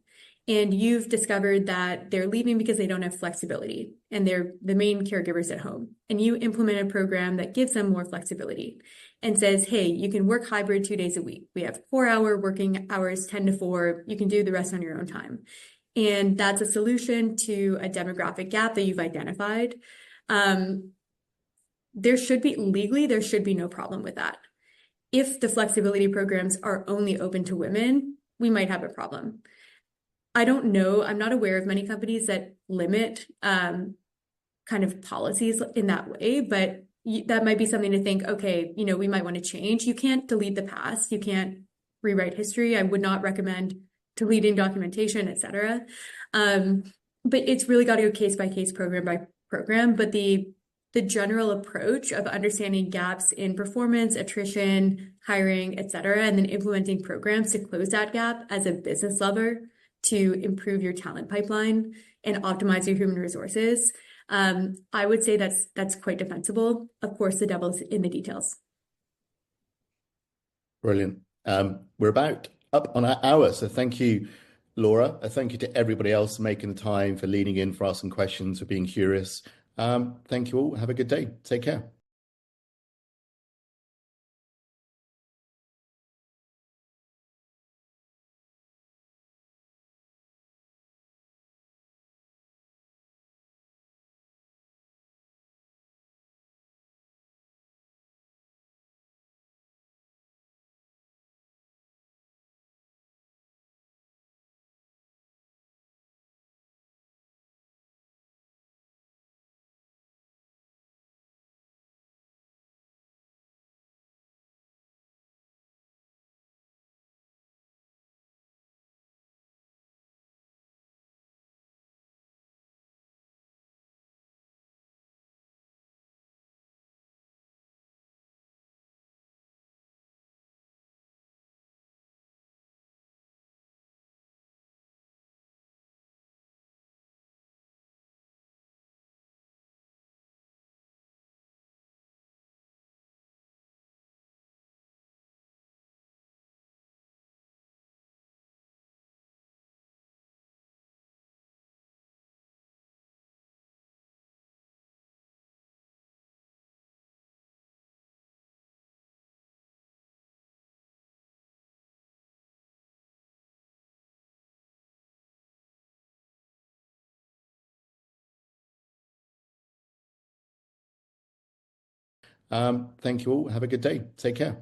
[SPEAKER 2] and you've discovered that they're leaving because they don't have flexibility and they're the main caregivers at home. And you implement a program that gives them more flexibility and says, hey, you can work hybrid 2 days a week. We have 4-hour working hours, 10 to 4. You can do the rest on your own time. And that's a solution to a demographic gap that you've identified. There should be no problem with that. If the flexibility programs are only open to women, we might have a problem. I don't know. I'm not aware of many companies that limit kind of policies in that way, but that might be something to think, okay, we might want to change. You can't delete the past. You can't rewrite history. I would not recommend deleting documentation, et cetera. But it's really got to go case by case, program by program. But the general approach of understanding gaps in performance, attrition, hiring, et cetera, and then implementing programs to close that gap as a business lever to improve your talent pipeline and optimize your human resources, I would say that's quite defensible. Of course, the devil's in the details.
[SPEAKER 1] Brilliant. We're about up on our hour, so thank you, Laura. Thank you to everybody else for making the time, for leaning in, for asking questions, for being curious. Thank you all. Have a good day. Take care. Thank you all. Have a good day. Take care.